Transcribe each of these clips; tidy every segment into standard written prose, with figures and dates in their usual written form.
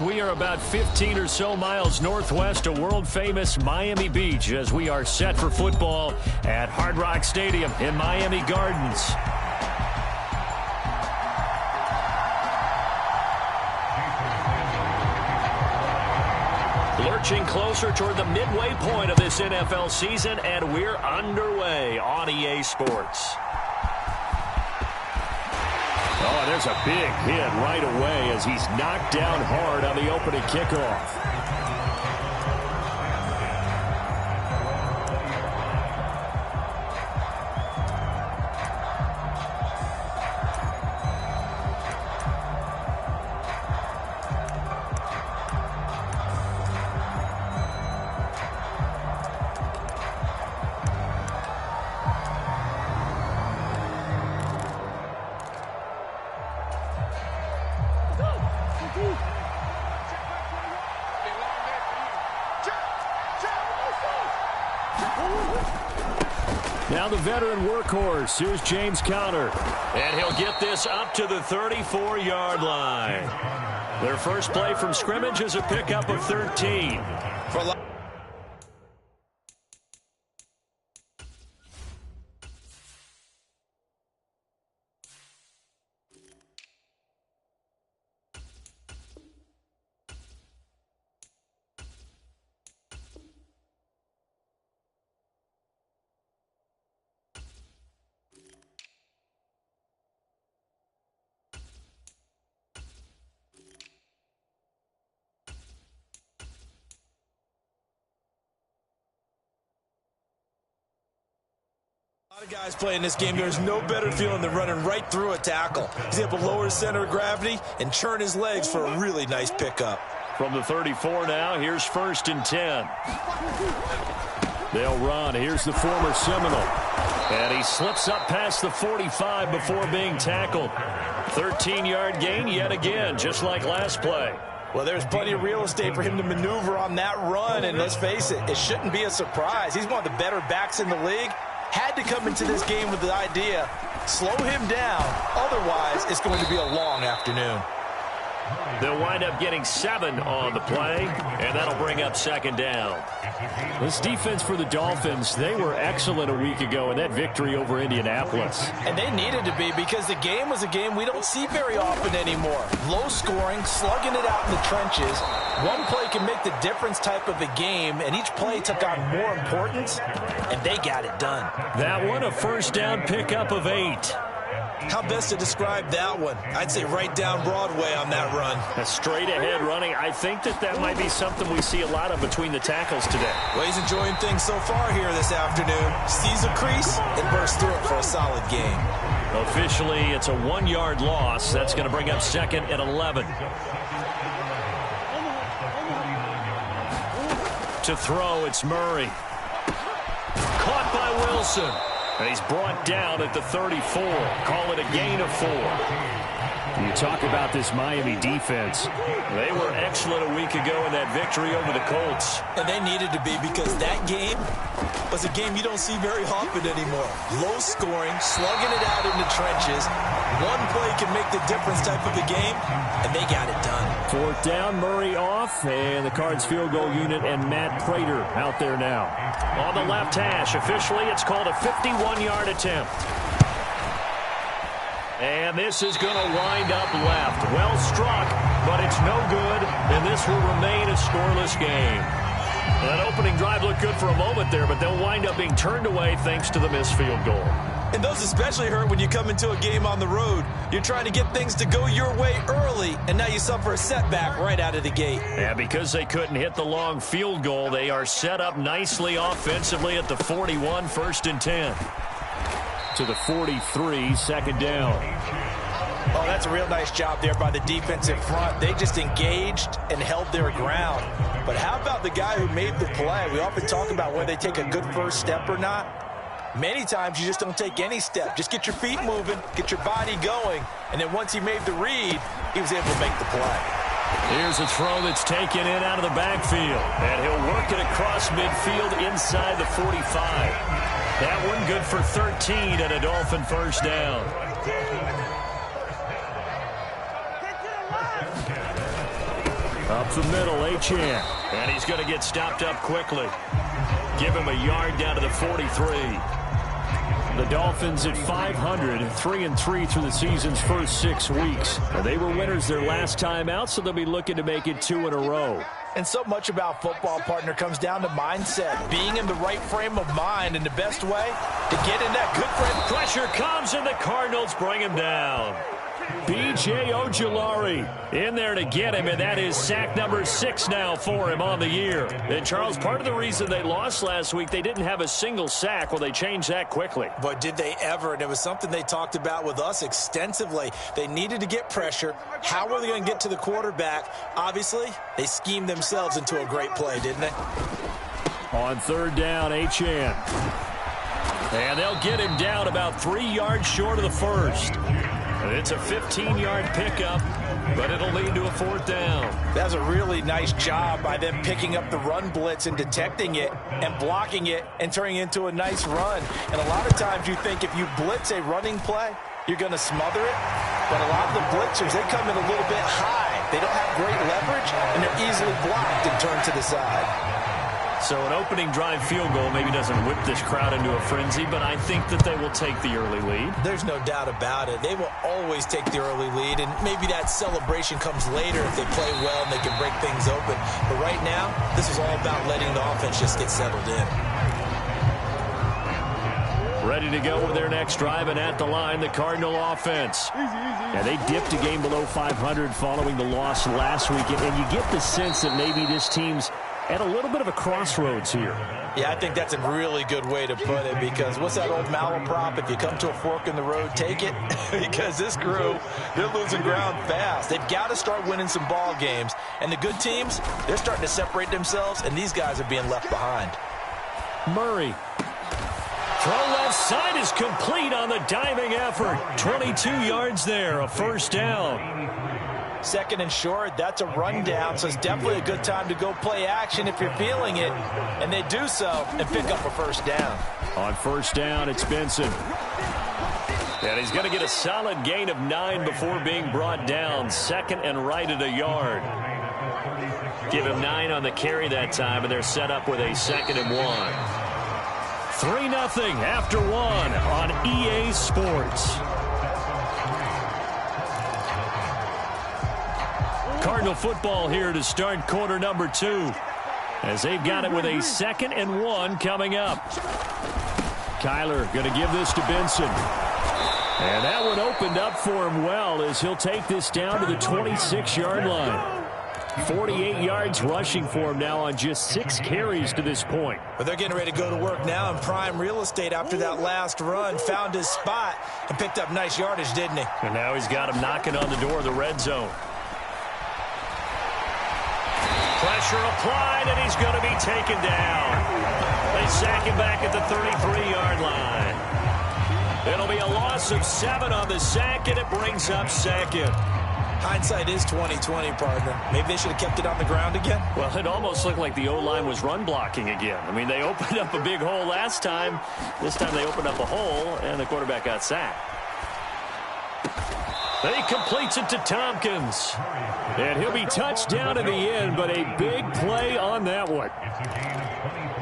We are about 15 or so miles northwest of world-famous Miami Beach as we are set for football at Hard Rock Stadium in Miami Gardens. Lurching closer toward the midway point of this NFL season, and we're underway on EA Sports. Oh, there's a big hit right away as he's knocked down hard on the opening kickoff. Now the veteran workhorse. Here's James Conner. And he'll get this up to the 34-yard line. Their first play from scrimmage is a pickup of 13. A lot of guys playing this game. There's no better feeling than running right through a tackle. He's able to lower his center of gravity and churn his legs for a really nice pickup. From the 34 now, here's 1st and 10. They'll run. Here's the former Seminole. And he slips up past the 45 before being tackled. 13-yard gain yet again, just like last play. Well, there's plenty of real estate for him to maneuver on that run, and let's face it, it shouldn't be a surprise. He's one of the better backs in the league. Had to come into this game with the idea, slow him down, otherwise it's going to be a long afternoon. They'll wind up getting 7 on the play, and that'll bring up 2nd down. This defense for the Dolphins, they were excellent a week ago in that victory over Indianapolis. And they needed to be because the game was a game we don't see very often anymore. Low scoring, slugging it out in the trenches. One play can make the difference type of a game, and each play took on more importance, and they got it done. That one, a 1st down pickup of 8. How best to describe that one? I'd say right down Broadway on that run. A straight-ahead running. I think that might be something we see a lot of between the tackles today. Well, he's enjoying things so far here this afternoon. Sees a crease and bursts through it for a solid game. Officially, it's a 1-yard loss. That's going to bring up 2nd and 11. To throw, it's Murray. Caught by Wilson. And he's brought down at the 34. Call it a gain of 4. You talk about this Miami defense. They were excellent a week ago in that victory over the Colts. And they needed to be because that game was a game you don't see very often anymore. Low scoring, slugging it out in the trenches. One play can make the difference type of a game, and they got it done. 4th down, Murray off, and the Cards field goal unit and Matt Prater out there now. On the left hash, officially it's called a 51-yard attempt. And this is going to wind up left. Well struck, but it's no good, and this will remain a scoreless game. Well, that opening drive looked good for a moment there, but they'll wind up being turned away thanks to the missed field goal. And those especially hurt when you come into a game on the road. You're trying to get things to go your way early, and now you suffer a setback right out of the gate. Yeah, because they couldn't hit the long field goal, they are set up nicely offensively at the 41, 1st and 10. To the 43, 2nd down. Oh, that's a real nice job there by the defensive front. They just engaged and held their ground. But how about the guy who made the play? We often talk about whether they take a good first step or not. Many times you just don't take any step. Just get your feet moving, get your body going, and then once he made the read, he was able to make the play. Here's a throw that's taken in out of the backfield, and he'll work it across midfield inside the 45. That one good for 13 and a Dolphin 1st down. Up the middle, Achane. And he's going to get stopped up quickly. Give him a yard down to the 43. The Dolphins at 500, 3-3 through the season's first 6 weeks. They were winners their last time out, so they'll be looking to make it 2 in a row. And so much about football, partner, comes down to mindset. Being in the right frame of mind, and the best way to get in that good frame. Pressure comes, and the Cardinals bring him down. B.J. Ojulari in there to get him, and that is sack number 6 now for him on the year. And, Charles, part of the reason they lost last week, they didn't have a single sack. Well, they changed that quickly. But did they ever? And it was something they talked about with us extensively. They needed to get pressure. How were they going to get to the quarterback? Obviously, they schemed themselves into a great play, didn't they? On third down, Achane. And they'll get him down about 3 yards short of the first. It's a 15-yard pickup, but it'll lead to a 4th down. That's a really nice job by them picking up the run blitz and detecting it and blocking it and turning it into a nice run. And a lot of times you think if you blitz a running play, you're going to smother it. But a lot of the blitzers, they come in a little bit high. They don't have great leverage, and they're easily blocked and turned to the side. So an opening drive field goal maybe doesn't whip this crowd into a frenzy, but I think that they will take the early lead. There's no doubt about it. They will always take the early lead, and maybe that celebration comes later if they play well and they can break things open. But right now, this is all about letting the offense just get settled in. Ready to go with their next drive, and at the line, the Cardinal offense. Yeah, they dipped a game below 500 following the loss last week, and you get the sense that maybe this team's at a little bit of a crossroads here. Yeah, I think that's a really good way to put it, because what's that old malaprop? If you come to a fork in the road, take it. Because this crew, they're losing ground fast. They've got to start winning some ball games. And the good teams, they're starting to separate themselves, and these guys are being left behind. Murray. Throw left side is complete on the diving effort. 22 yards there, a 1st down. 2nd and short, that's a rundown, so it's definitely a good time to go play action if you're feeling it. And they do so and pick up a 1st down. On 1st down, it's Benson. And he's going to get a solid gain of 9 before being brought down. 2nd and right at a yard. Give him 9 on the carry that time, and they're set up with a 2nd and 1. 3-0 after 1 on EA Sports. Cardinal football here to start quarter number 2, as they've got it with a 2nd and 1 coming up. Kyler going to give this to Benson. And that one opened up for him well, as he'll take this down to the 26-yard line. 48 yards rushing for him now on just 6 carries to this point. But they're getting ready to go to work now in prime real estate after that last run. Found his spot and picked up nice yardage, didn't he? And now he's got him knocking on the door of the red zone. Pressure applied, and he's going to be taken down. They sack him back at the 33-yard line. It'll be a loss of 7 on the sack, and it brings up 2nd. Hindsight is 20/20, partner. Maybe they should have kept it on the ground again. Well, it almost looked like the O-line was run blocking again. I mean, they opened up a big hole last time. This time they opened up a hole, and the quarterback got sacked. He completes it to Tompkins. And he'll be touched down in the end, but a big play on that one.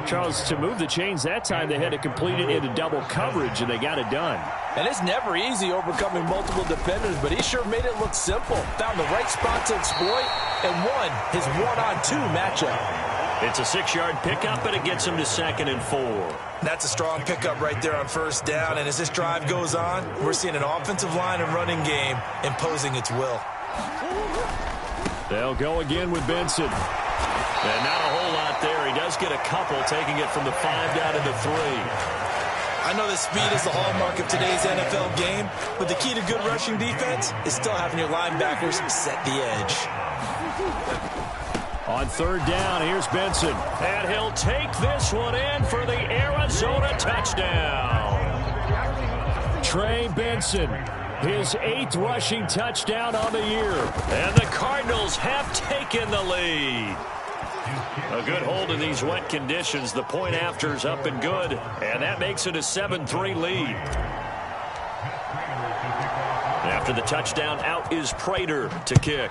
Charles, to move the chains that time, they had to complete it into double coverage, and they got it done. And it's never easy overcoming multiple defenders, but he sure made it look simple. Found the right spot to exploit and won his 1-on-2 matchup. It's a 6-yard pickup, but it gets him to 2nd and 4. That's a strong pickup right there on 1st down, and as this drive goes on, we're seeing an offensive line and running game imposing its will. They'll go again with Benson. And not a whole lot there. He does get a couple, taking it from the 5 down to the 3. I know that speed is the hallmark of today's NFL game, but the key to good rushing defense is still having your linebackers set the edge. On 3rd down, here's Benson. And he'll take this one in for the Arizona touchdown. Trey Benson, his 8th rushing touchdown on the year. And the Cardinals have taken the lead. A good hold in these wet conditions. The point after's up and good. And that makes it a 7-3 lead. After the touchdown, out is Prater to kick.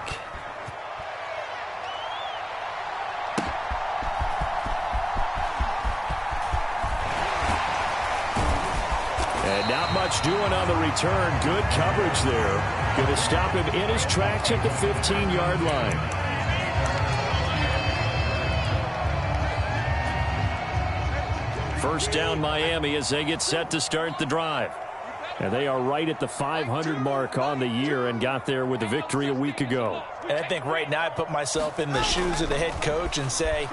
Not much doing on the return. Good coverage there. Going to stop him in his tracks at the 15-yard line. First down Miami as they get set to start the drive. And they are right at the 500 mark on the year and got there with a victory a week ago. And I think right now I put myself in the shoes of the head coach and say,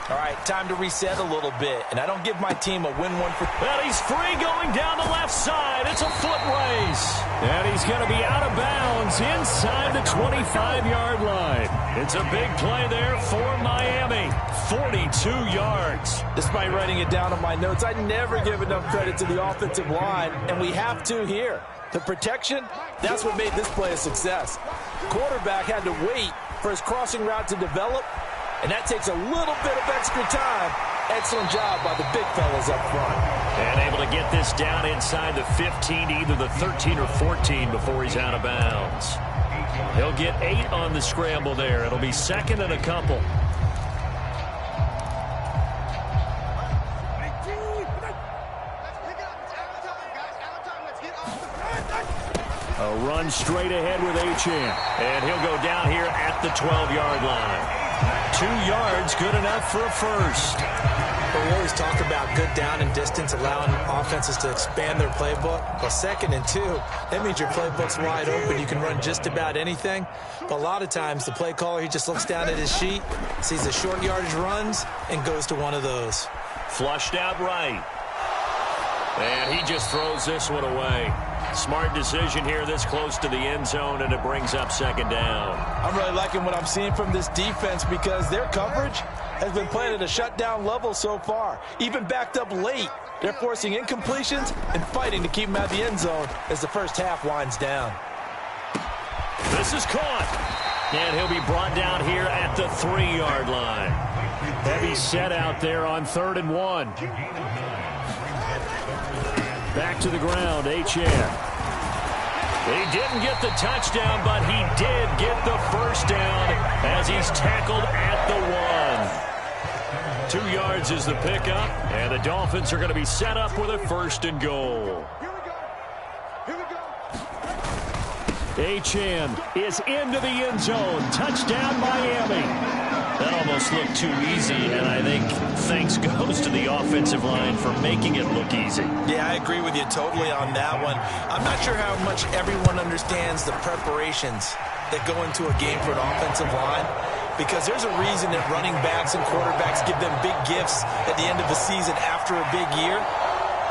all right, time to reset a little bit. And I don't give my team a win-one for... Well, he's free going down the left side. It's a foot race. And he's going to be out of bounds inside the 25-yard line. It's a big play there for Miami. 42 yards. Despite writing it down on my notes, I never give enough credit to the offensive line, and we have to here. The protection, that's what made this play a success. Quarterback had to wait for his crossing route to develop, and that takes a little bit of extra time. Excellent job by the big fellas up front. And able to get this down inside the 15, either the 13 or 14 before he's out of bounds. He'll get 8 on the scramble there. It'll be second and a couple. A run straight ahead with Achane. And he'll go down here at the 12-yard line. 2 yards, good enough for a first. But we always talk about good down and distance, allowing offenses to expand their playbook. Well, 2nd and 2, that means your playbook's wide open. You can run just about anything. But a lot of times, the play caller, he just looks down at his sheet, sees the short yardage runs, and goes to one of those. Flushed out right. And he just throws this one away. Smart decision here this close to the end zone, and it brings up second down. I'm really liking what I'm seeing from this defense because their coverage has been playing at a shutdown level so far. Even backed up late, they're forcing incompletions and fighting to keep them out of the end zone as the first half winds down. This is caught. And he'll be brought down here at the 3-yard line. Heavy set out there on 3rd and 1. Back to the ground, Achane. He didn't get the touchdown, but he did get the first down as he's tackled at the 1. 2 yards is the pickup, and the Dolphins are going to be set up with a 1st and goal. Achane is into the end zone. Touchdown, Miami. That almost looked too easy, and I think thanks goes to the offensive line for making it look easy. Yeah, I agree with you totally on that one. I'm not sure how much everyone understands the preparations that go into a game for an offensive line, because there's a reason that running backs and quarterbacks give them big gifts at the end of the season after a big year.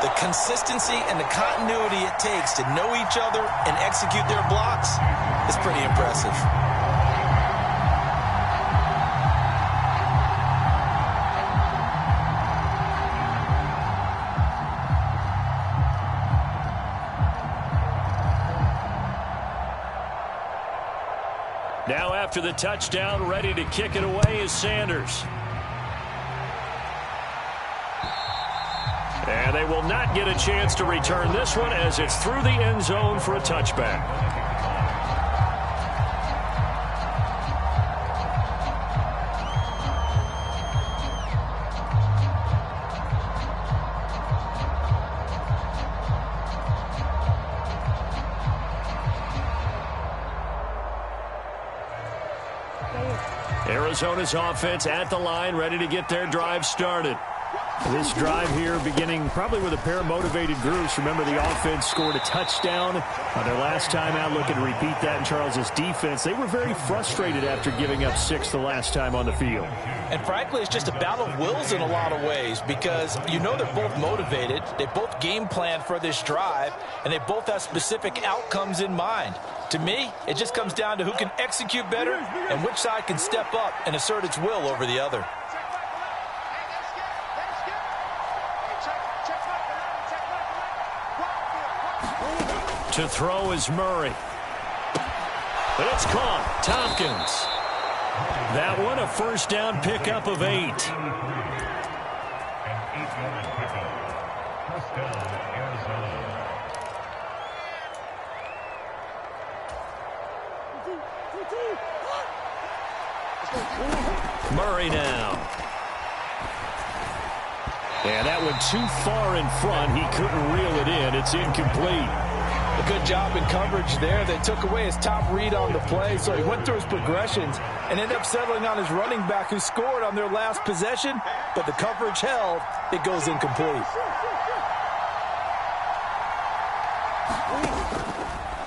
The consistency and the continuity it takes to know each other and execute their blocks is pretty impressive. Now after the touchdown, ready to kick it away is Sanders. And they will not get a chance to return this one as it's through the end zone for a touchback. Arizona's offense at the line, ready to get their drive started. This drive here beginning probably with a pair of motivated groups. Remember, the offense scored a touchdown on their last time out. Looking to repeat that in Charles's defense. They were very frustrated after giving up 6 the last time on the field. And frankly, it's just a battle of wills in a lot of ways because you know they're both motivated. They both game plan for this drive, and they both have specific outcomes in mind. To me, it just comes down to who can execute better and which side can step up and assert its will over the other. To throw is Murray. It's caught. Tompkins. That one a first down pickup of 8. Murray now. And that went too far in front. He couldn't reel it in. It's incomplete. A good job in coverage there. They took away his top read on the play, so he went through his progressions and ended up settling on his running back who scored on their last possession, but the coverage held. It goes incomplete.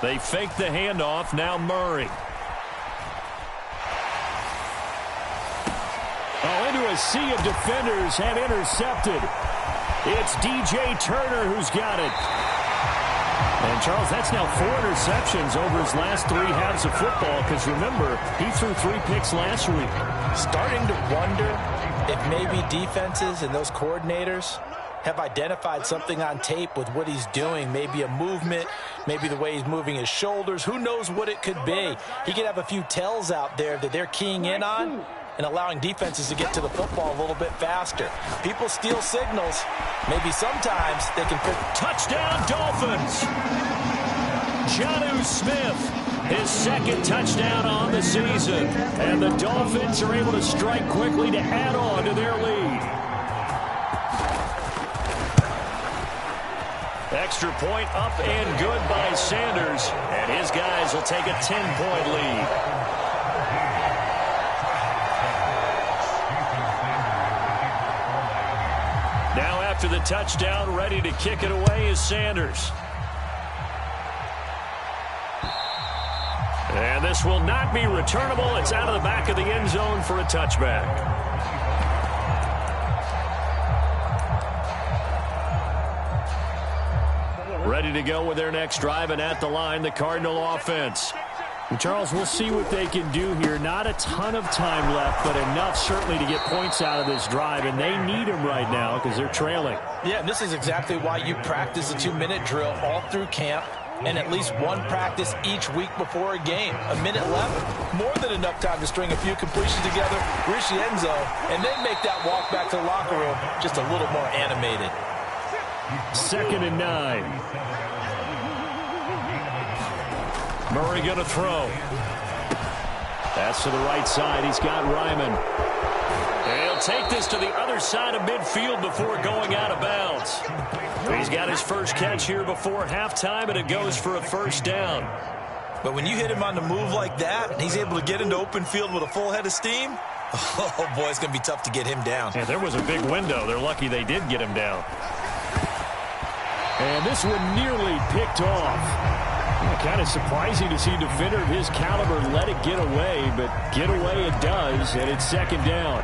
They fake the handoff. Now Murray. Oh, into a sea of defenders and intercepted. It's DJ Turner who's got it. And, Charles, that's now 4 interceptions over his last 3 halves of football because, remember, he threw 3 picks last week. Starting to wonder if maybe defenses and those coordinators have identified something on tape with what he's doing. Maybe a movement, maybe the way he's moving his shoulders. Who knows what it could be? He could have a few tells out there that they're keying in on and allowing defenses to get to the football a little bit faster. People steal signals. Maybe sometimes they can pick. Touchdown, Dolphins! Jonnu Smith, his second touchdown on the season. And the Dolphins are able to strike quickly to add on to their lead. Extra point up and good by Sanders. And his guys will take a 10-point lead. Now after the touchdown, ready to kick it away is Sanders. And this will not be returnable. It's out of the back of the end zone for a touchback. Ready to go with their next drive, and at the line, the Cardinal offense. Charles, we'll see what they can do here. Not a ton of time left, but enough certainly to get points out of this drive, and they need them right now because they're trailing. Yeah, and this is exactly why you practice a 2-minute drill all through camp and at least one practice each week before a game. A minute left, more than enough time to string a few completions together, reach the end zone, and then make that walk back to the locker room just a little more animated. 2nd and 9. Murray going to throw. That's to the right side. He's got Ryman. And he'll take this to the other side of midfield before going out of bounds. He's got his first catch here before halftime, and it goes for a first down. But when you hit him on the move like that, and he's able to get into open field with a full head of steam, oh, boy, it's going to be tough to get him down. And there was a big window. They're lucky they did get him down. And this one nearly picked off. Kind of surprising to see a defender of his caliber let it get away, but get away it does, and it's 2nd down.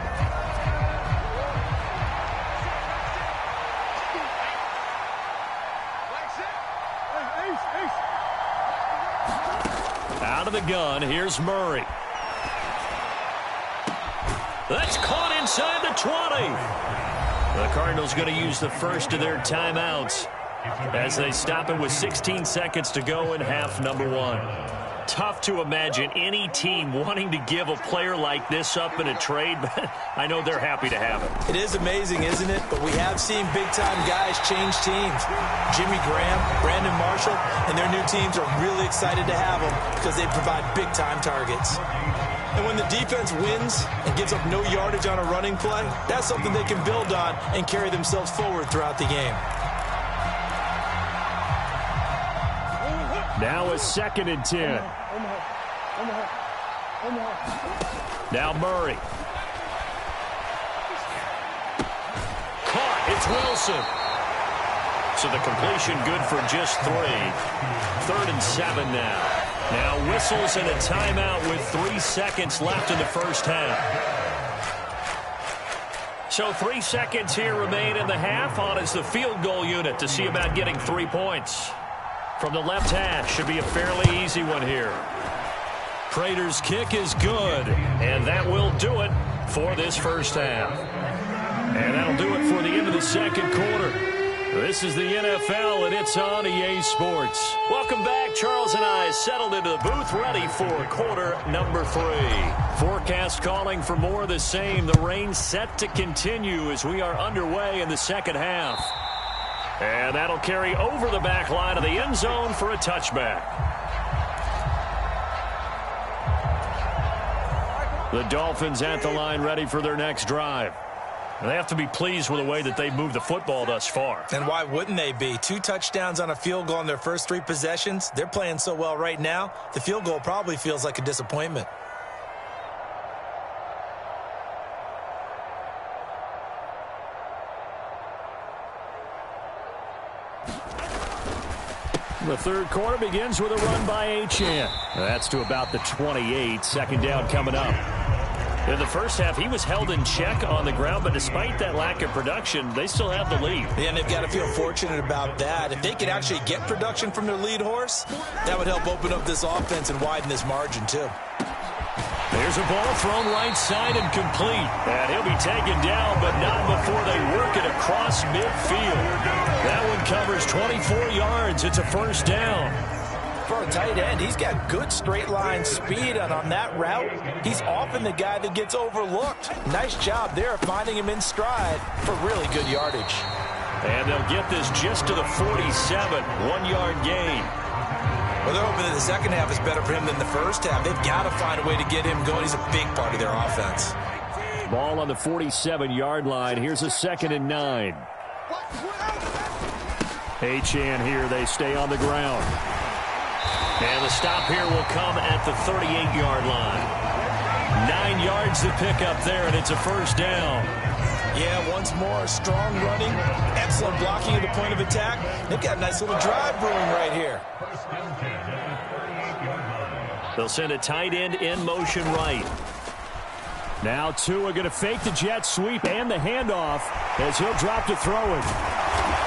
Out of the gun, here's Murray. That's caught inside the 20. The Cardinals going to use the first of their timeouts as they stop it with 16 seconds to go in half number 1. Tough to imagine any team wanting to give a player like this up in a trade, but I know they're happy to have it. It is amazing, isn't it? But we have seen big-time guys change teams. Jimmy Graham, Brandon Marshall, and their new teams are really excited to have them because they provide big-time targets. And when the defense wins and gives up no yardage on a running play, that's something they can build on and carry themselves forward throughout the game. Now a 2nd and 10. Now Murray. Caught. It's Wilson. So the completion good for just 3. 3rd and 7 now. Now whistles and a timeout with 3 seconds left in the first half. So 3 seconds here remain in the half. On is the field goal unit to see about getting 3 points. From the left hash, should be a fairly easy one here. Prater's kick is good, and that will do it for this first half. And that'll do it for the end of the second quarter. This is the NFL, and it's on EA Sports. Welcome back. Charles and I settled into the booth, ready for quarter number 3. Forecast calling for more of the same. The rain set to continue as we are underway in the second half. And that'll carry over the back line of the end zone for a touchback. The Dolphins at the line ready for their next drive. They have to be pleased with the way that they've moved the football thus far. And why wouldn't they be? 2 touchdowns on a field goal in their first 3 possessions. They're playing so well right now, the field goal probably feels like a disappointment. The third quarter begins with a run by Achane. That's to about the 28. Second down coming up. In the first half, he was held in check on the ground, but despite that lack of production, they still have the lead. Yeah, and they've got to feel fortunate about that. If they could actually get production from their lead horse, that would help open up this offense and widen this margin, too. There's a ball thrown right side and complete. And he'll be taken down, but not before they work it across midfield. That one covers 24 yards. It's a first down. For a tight end, he's got good straight line speed, and on that route, he's often the guy that gets overlooked. Nice job there finding him in stride for really good yardage. And they'll get this just to the 47, 1-yard gain. Well, they're hoping that the second half is better for him than the first half. They've got to find a way to get him going. He's a big part of their offense. Ball on the 47-yard line. Here's a 2nd and 9. Achane here. They stay on the ground. And the stop here will come at the 38-yard line. 9 yards to pick up there, and it's a first down. Yeah, once more, strong running, excellent blocking at the point of attack. They've got a nice little drive brewing right here. They'll send a tight end in motion right. Now Tua going to fake the jet sweep and the handoff as he'll drop to throw it.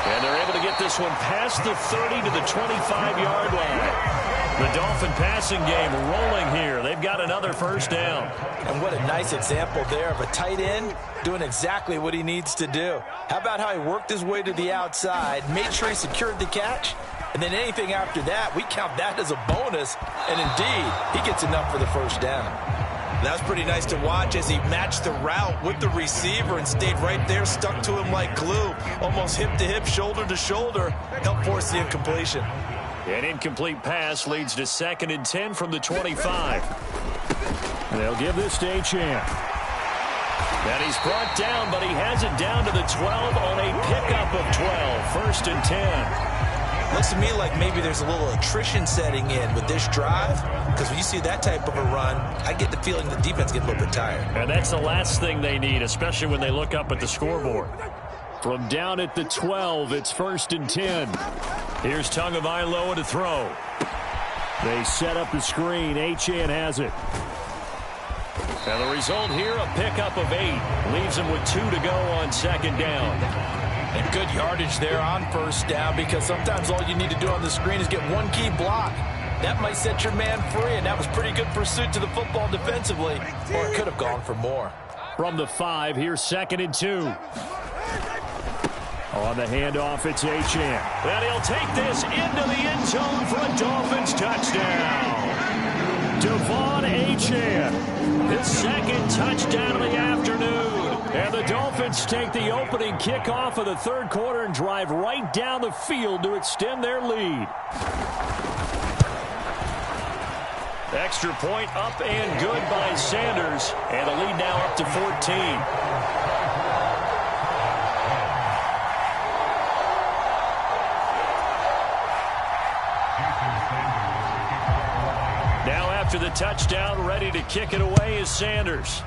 And they're able to get this one past the 30 to the 25-yard line. The Dolphin passing game rolling here. They've got another first down. And what a nice example there of a tight end doing exactly what he needs to do. How about how he worked his way to the outside, made sure he secured the catch, and then anything after that, we count that as a bonus. And indeed, he gets enough for the first down. That was pretty nice to watch as he matched the route with the receiver and stayed right there, stuck to him like glue, almost hip to hip, shoulder to shoulder, helped force the incompletion. An incomplete pass leads to 2nd and 10 from the 25. They'll give this to Achane. And he's brought down, but he has it down to the 12 on a pickup of 12. 1st and 10. Looks to me like maybe there's a little attrition setting in with this drive, because when you see that type of a run, I get the feeling the defense gets a little bit tired. And that's the last thing they need, especially when they look up at the scoreboard. From down at the 12, it's 1st and 10. Here's Tagovailoa to throw. They set up the screen. Achane has it. And the result here, a pickup of 8. Leaves him with 2 to go on 2nd down. And good yardage there on 1st down, because sometimes all you need to do on the screen is get one key block. That might set your man free, and that was pretty good pursuit to the football defensively, or it could have gone for more. From the 5, here's 2nd and 2. On the handoff, it's Achane. And he'll take this into the end zone for a Dolphins touchdown. Devon Achane, his 2nd touchdown of the afternoon. And the Dolphins take the opening kickoff of the 3rd quarter and drive right down the field to extend their lead. Extra point up and good by Sanders. And the lead now up to 14. Now after the touchdown, ready to kick it away is Sanders.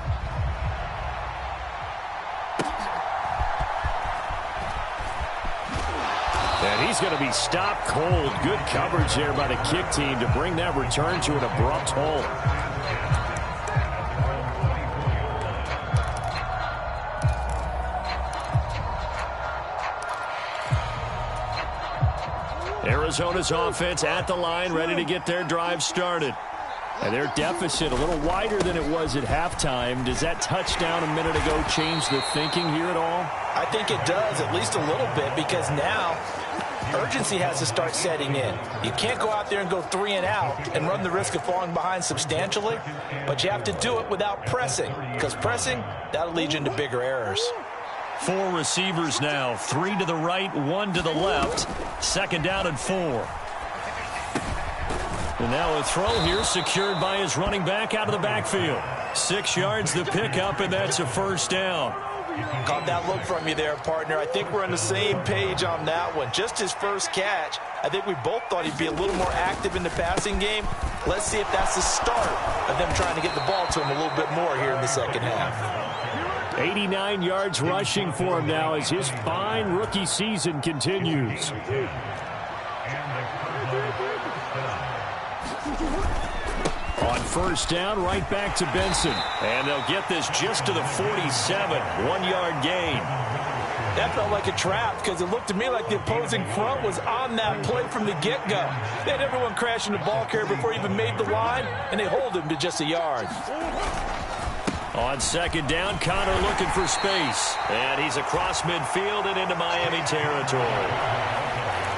And he's going to be stopped cold. Good coverage there by the kick team to bring that return to an abrupt halt. Arizona's offense at the line, ready to get their drive started. And their deficit a little wider than it was at halftime. Does that touchdown a minute ago change the thinking here at all? I think it does, at least a little bit, because now urgency has to start setting in. You can't go out there and go 3 and out and run the risk of falling behind substantially, but you have to do it without pressing, because pressing, that'll lead you into bigger errors. 4 receivers now, 3 to the right, 1 to the left. 2nd down and 4. And now a throw here secured by his running back out of the backfield. 6 yards the pickup, and that's a first down. Caught that look from you there, partner. I think we're on the same page on that one. Just his first catch. I think we both thought he'd be a little more active in the passing game. Let's see if that's the start of them trying to get the ball to him a little bit more here in the second half. 89 yards rushing for him now as his fine rookie season continues. On first down, right back to Benson. And they'll get this just to the 47, 1-yard gain. That felt like a trap because it looked to me like the opposing front was on that play from the get-go. They had everyone crashing the ball carrier before he even made the line, and they hold him to just a yard. On second down, Connor looking for space. And he's across midfield and into Miami territory.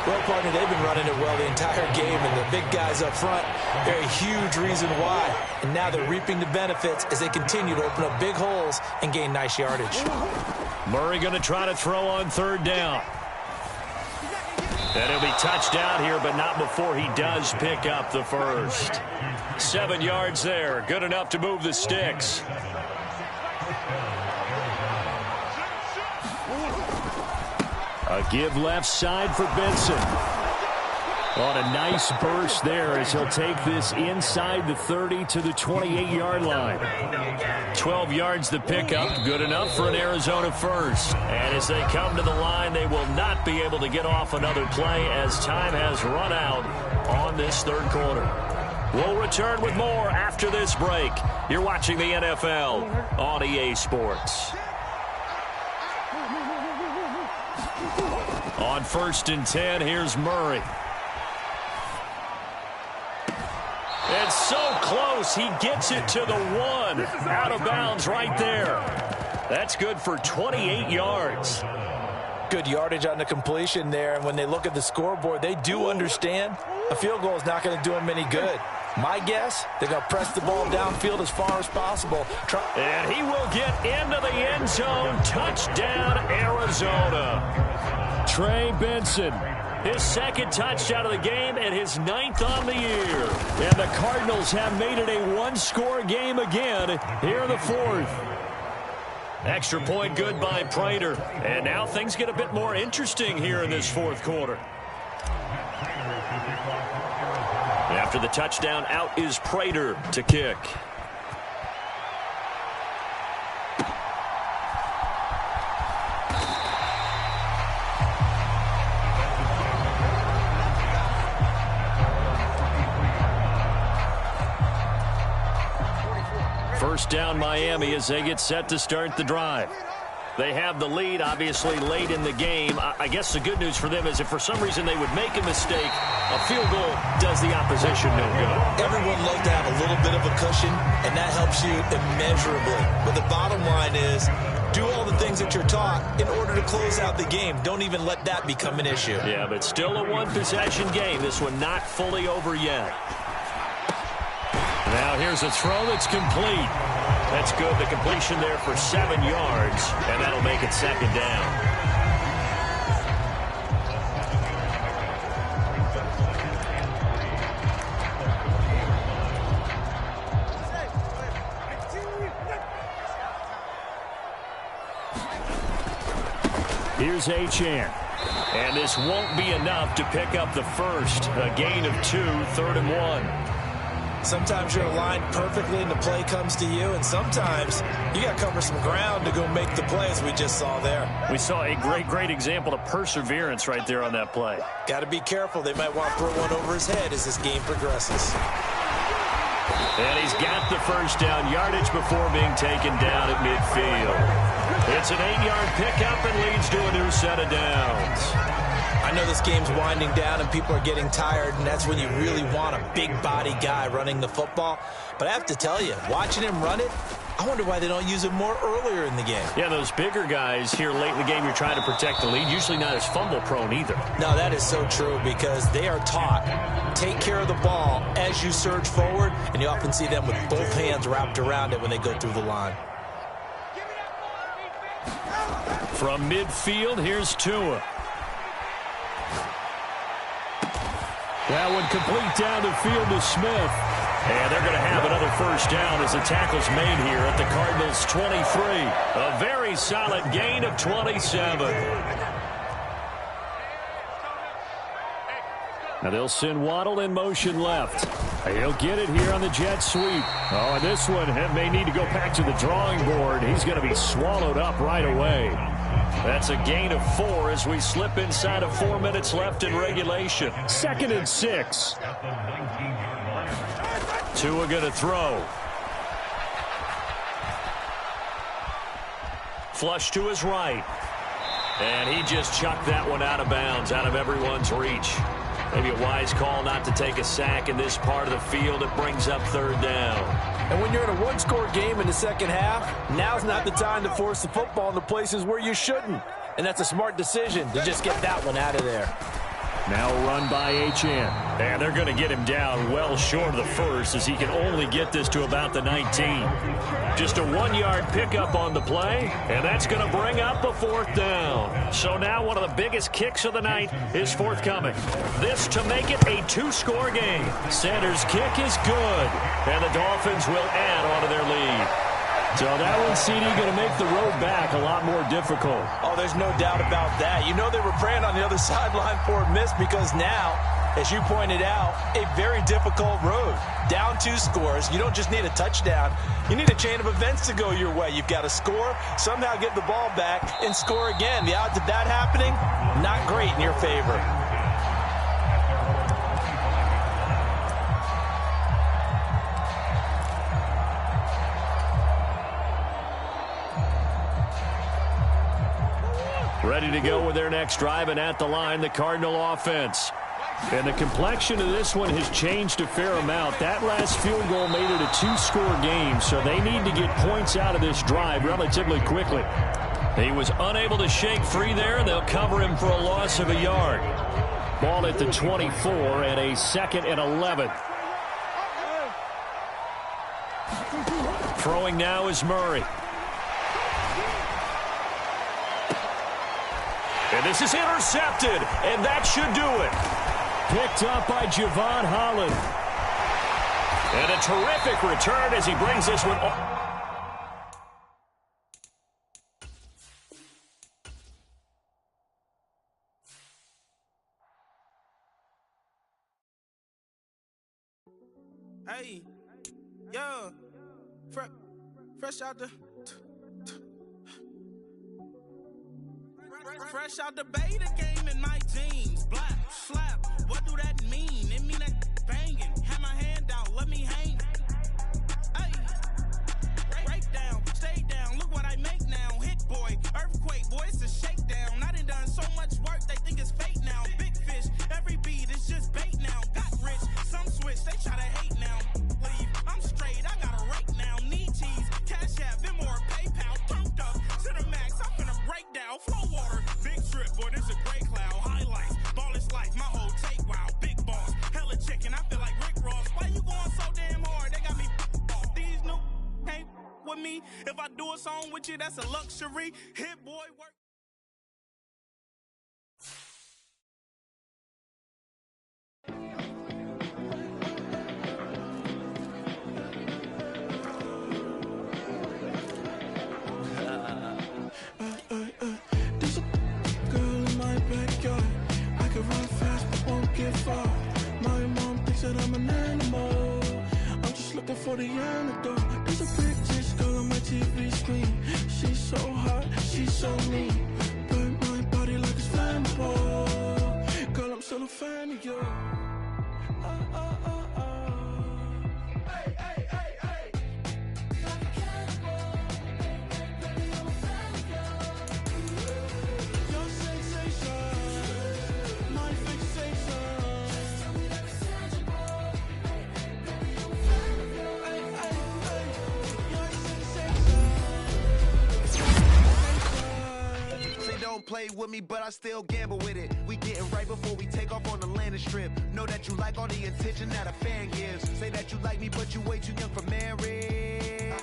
Well, partner, they've been running it well the entire game, and the big guys up front, they're a huge reason why. And now they're reaping the benefits as they continue to open up big holes and gain nice yardage. Murray going to try to throw on third down. And he'll be touched down here, but not before he does pick up the first. 7 yards there. Good enough to move the sticks. A give left side for Benson. On a nice burst there as he'll take this inside the 30 to the 28-yard line. 12 yards the pickup, good enough for an Arizona first. And as they come to the line, they will not be able to get off another play as time has run out on this third quarter. We'll return with more after this break. You're watching the NFL on EA Sports. On first and 10, here's Murray. It's so close, he gets it to the 1. Out of bounds right there. That's good for 28 yards. Good yardage on the completion there, and when they look at the scoreboard, they do understand a field goal is not going to do them any good. My guess, they're going to press the ball downfield as far as possible. And he will get into the end zone. Touchdown, Arizona. Trey Benson, his second touchdown of the game and his 9th on the year. And the Cardinals have made it a one-score game again here in the 4th. Extra point good by Prater. And now things get a bit more interesting here in this 4th quarter. After the touchdown, out is Prater to kick. First down Miami as they get set to start the drive. They have the lead, obviously, late in the game. I guess the good news for them is if for some reason they would make a mistake, a field goal does the opposition no good. Everyone loves to have a little bit of a cushion, and that helps you immeasurably. But the bottom line is, do all the things that you're taught in order to close out the game. Don't even let that become an issue. Yeah, but still a one-possession game. This one not fully over yet. Now here's a throw that's complete. That's good. The completion there for 7 yards, and that'll make it second down. Here's Achane. And this won't be enough to pick up the first. A gain of 2, 3rd and 1. Sometimes you're aligned perfectly and the play comes to you, and sometimes you got to cover some ground to go make the play, as we just saw there. We saw a great example of perseverance right there on that play. Got to be careful. They might want to throw one over his head as this game progresses. And he's got the first down yardage before being taken down at midfield. It's an 8-yard pickup and leads to a new set of downs. I know this game's winding down and people are getting tired, and that's when you really want a big body guy running the football. But I have to tell you, watching him run it, I wonder why they don't use him more earlier in the game. Yeah, those bigger guys here late in the game, you're trying to protect the lead, usually not as fumble prone either. No, that is so true because they are taught, take care of the ball as you surge forward, and you often see them with both hands wrapped around it when they go through the line. From midfield, here's Tua. That one complete down the field to Smith. And they're going to have another first down as the tackle's made here at the Cardinals' 23. A very solid gain of 27. Now they'll send Waddle in motion left. He'll get it here on the jet sweep. Oh, and this one may need to go back to the drawing board. He's going to be swallowed up right away. That's a gain of 4 as we slip inside of 4 minutes left in regulation. 2nd and 6. Tua going to throw. Flush to his right. And he just chucked that one out of bounds, out of everyone's reach. Maybe a wise call not to take a sack in this part of the field. It brings up 3rd down. And when you're in a one-score game in the second half, now's not the time to force the football in the places where you shouldn't. And that's a smart decision to just get that one out of there. Now run by HN. And they're going to get him down well short of the first as he can only get this to about the 19. Just a 1-yard pickup on the play, and that's going to bring up a 4th down. So now one of the biggest kicks of the night is forthcoming. This to make it a 2-score game. Sanders' kick is good, and the Dolphins will add on to their lead. So that one, CD, going to make the road back a lot more difficult. Oh, there's no doubt about that. You know they were praying on the other sideline for a miss because now, as you pointed out, a very difficult road. Down 2 scores. You don't just need a touchdown. You need a chain of events to go your way. You've got to score, somehow get the ball back, and score again. The odds of that happening, not great in your favor. Ready to go with their next drive, and at the line, the Cardinal offense. And the complexion of this one has changed a fair amount. That last field goal made it a 2-score game, so they need to get points out of this drive relatively quickly. He was unable to shake free there, and they'll cover him for a loss of a yard. Ball at the 24 and a 2nd and 11. Throwing now is Murray. And this is intercepted, and that should do it. Picked up by Javon Holland. And a terrific return as he brings this one up. Hey, yo, fresh out the... Fresh out the beta game in my jeans. Black, slap, what do that mean? It mean that banging. Have my hand out, let me hang. Hey, break down, stay down, look what I make now. Hit boy, earthquake, boy, it's a shakedown. I done so much work, they think it's fake now. Big fish, every beat is just bait now. Got rich, some switch, they try to hate now. Leave, I'm straight, I got a rake now. Need cheese, cash app, then more PayPal. Turned up to the max, I'm finna break down. Flow water. Boy, this a gray cloud. Highlights, ball is life, my whole take, wow. Big boss, hella chicken, I feel like Rick Ross. Why you going so damn hard? They got me off. These new ain't with me. If I do a song with you, that's a luxury. Hit boy work. My mom thinks that I'm an animal. I'm just looking for the antidote. There's a pretty girl on my TV screen. She's so hot, she's so mean. Burn my body like it's flammable. Girl, I'm still a fan of you. Hey, hey, hey, hey. Like a cannibal. Baby, I'm a fan of you. Your sensation, my fixation. Don't play with me, but I still gamble with it. We getting right before we take off on the landing strip. Know that you like all the attention that a fan gives. Say that you like me, but you way too young for marriage.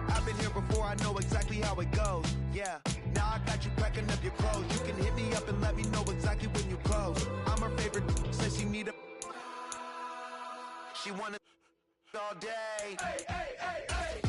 I've been here before, I know exactly how it goes. Yeah, now I got you packing up your clothes. You can hit me up and let me know exactly when you close. I'm her favorite, says she need a... She wanna all day. Hey, hey, hey, hey.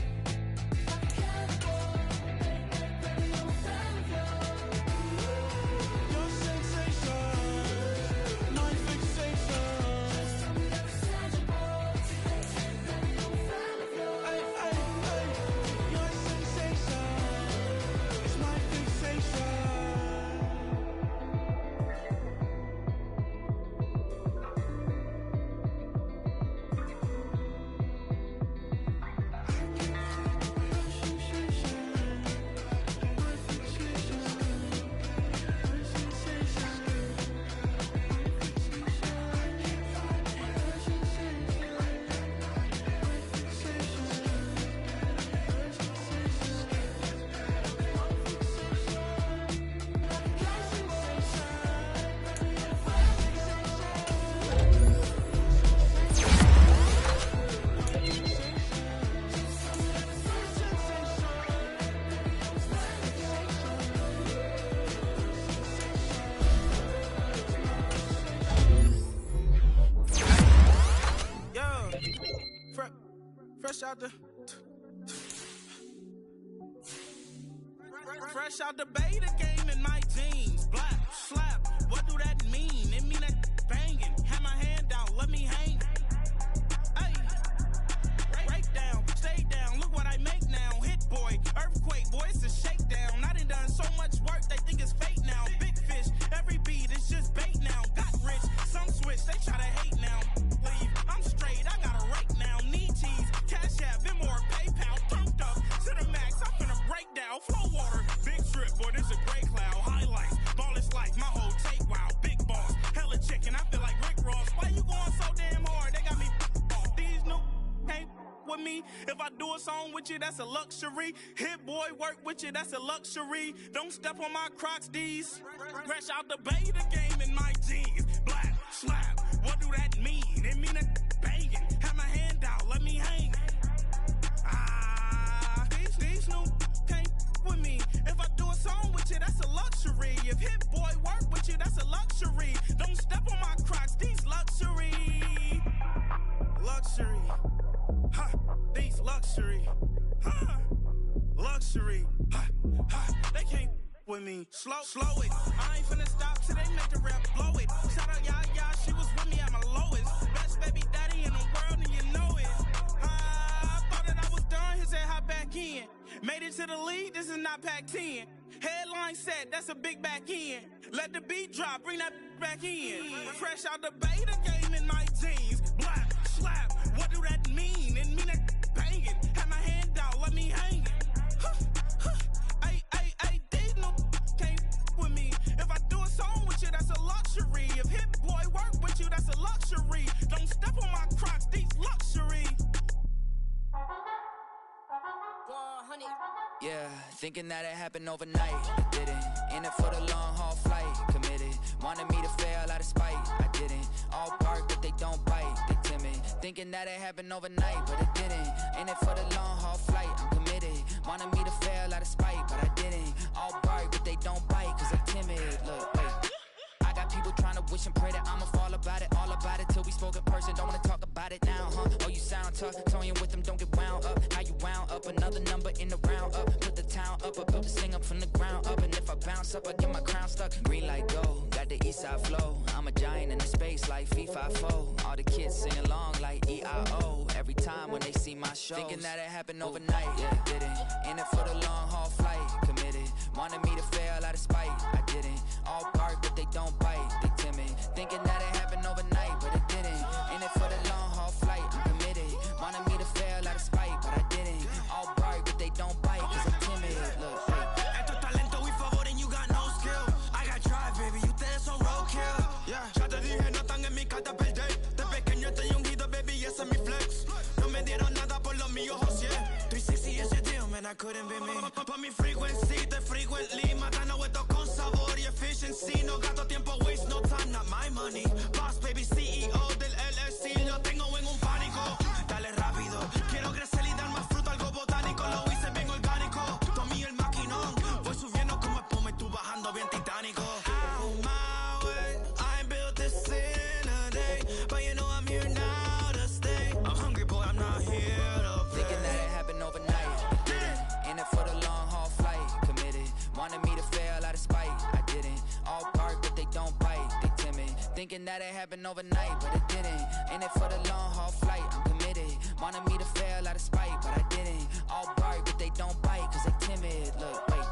Fresh out the beta game in my jeans. Black, slap, what do that mean? It mean that banging. Have my hand out, let me hang. Hey, break down, stay down, look what I make now. Hit boy, earthquake, boy, it's a shakedown. I done so much work, they think it's fake now. Big fish, every beat is just bait now. Got rich, some switch, they try to hate now. Leave, I'm straight, I got a rake now. Need cheese, cash app, Venmo or PayPal. Pumped up to the max, I'm finna break down. Flow water, big trip, boy, this a gray cloud. Highlights, ball is like my whole take, wow. Big boss, hella chicken, I feel like Rick Ross. Why you going so damn hard? They got me off. These new can't with me. If I do a song with you, that's a luxury. Hit boy, work with you, that's a luxury. Don't step on my Crocs, D's. Fresh out the beta game in my jeans. Black, slap, what do that mean? It mean that banging. Have my hand out, let me hang. These new can't with me. If I do a song with you, that's a luxury. If Hit Boy work with you, that's a luxury. Don't step on my Crocs, these luxury. Luxury. Ha, these luxury. Ha, luxury. Ha, ha, they can't with me. Slow it. I ain't finna stop till they make the rap blow it. Shout out Yaya, she was with me at my lowest. Best baby daddy in the world and you know it. I thought that I was done, he said hop back in. Made it to the league, this is not Pac-10. Headline set, that's a big back end. Let the beat drop, bring that back in. Fresh out the beta game in my jeans. Black, slap, what do that mean? It mean that banging. Have my hand out, let me hang it. Ay, these no can't with me. If I do a song with you, that's a luxury. If Hit Boy work with you, that's a luxury. Don't step on my Crocs, these luxury. Yeah, thinking that it happened overnight. I didn't. In it for the long haul flight. Committed. Wanted me to fail out of spite. I didn't. All bark, but they don't bite. They timid. Thinking that it happened overnight, but it didn't. In it for the long haul flight. I'm committed. Wanted me to fail out of spite, but I didn't. All bark, but they don't bite, cause they timid. Look, wait. I got people trying to wish and pray that I'ma fall about it. All about it till we spoke in person. Don't wanna talk about it now, huh? Oh, you sound tough. Toying with them, don't get wound up. How you wound up? Another number in the round up. Put the town up. I built this thing up from the ground up. And if I bounce up, I get my crown stuck. Green light go. Got the east side flow. I'm a giant in the space like FIFA4. All the kids sing along like E-I-O. Every time when they see my show. Thinking that it happened overnight. Yeah, didn't. In it for the long haul flight. Committed. Wanted me to fail out of spite. I didn't. All bark, but they don't bite. They timid. Thinking that it happened overnight, but it didn't. In it for the long haul flight. I'm committed. Wanted me to fail out of spite, but I didn't. All bark, but they don't bite, cause I'm timid. Look, Esto es talento y favor and you got no skill. I got drive, baby, ustedes son roadkill. Yeah, ya te dije, no están en mi carta perder. De pequeño estoy ungido, baby, ese es mi flex. No me dieron nada por lo mío, José. 360 is your deal, man, I couldn't be me. Pa' mi frequency, te frequently. Matando esto con sabor y efficiency. No gasto tiempo, waste no time, not my money. Boss, baby, CEO del LLC. Lo tengo en un pánico. Dale rápido, quiero crecer y dar más fruto, algo botánico. Lo hice bien orgánico. Tomé el maquinón. Voy subiendo como espuma y tú bajando bien titánico. Out my way, I built this in a day. But you know I'm here now to stay. Thinking that it happened overnight, but it didn't. In it for the long haul flight, I'm committed. Wanted me to fail out of spite, but I didn't. All bark, but they don't bite, cause they timid. Look, wait.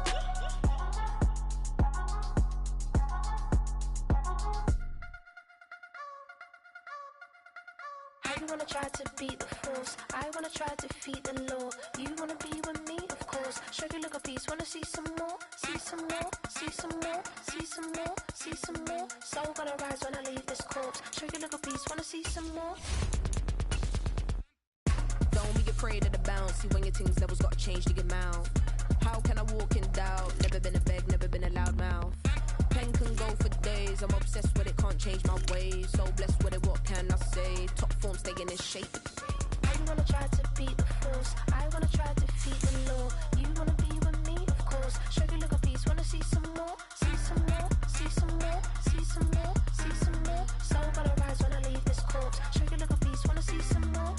You wanna try to beat the force, I wanna try to defeat the law. You wanna be with me, of course. Show you look a piece, wanna see some more, see some more, see some more, see some more, see some more. Soul gonna rise when I leave this corpse. Show you look a piece, wanna see some more. Don't be afraid of the bounce. See when your things levels got to change to get mouth. How can I walk in doubt? Never been a beg, never been a loud mouth. Pen can go for days. I'm obsessed with it, can't change my ways. So blessed with it, what can I say? Top form staying in shape. You wanna try to beat the force, I wanna try to defeat the law. You wanna be with me, of course. Show you look a piece, wanna see some more, see some more, see some more, see some more, see some more. Soul gonna rise when I leave this corpse. Show you look a piece, wanna see some more.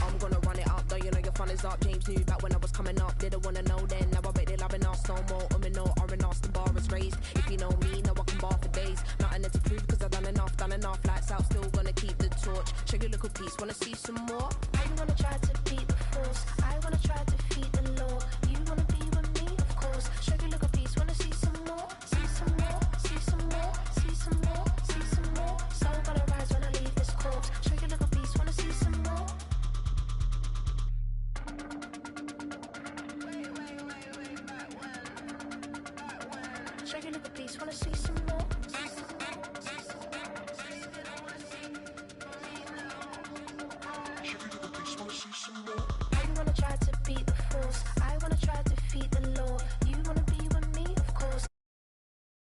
I'm gonna run it up, though you know your fun is up. James knew back when I was coming up, didn't wanna know then. Now I bet they loving us no more. No R&R's, the bar is raised. If you know me, now I can bar for days. Nothing to prove cause I've done enough. Lights out, still gonna keep the torch. Show you little piece, wanna see some more? You wanna try to beat the force, I wanna try to defeat the law. You wanna be with me, of course. Show you look a piece, wanna see some more, see some more, see some more, see some more, see some more. Soul gonna rise when I leave this corpse. Show you look a piece, wanna see some more. Show you look a piece, wanna see some more.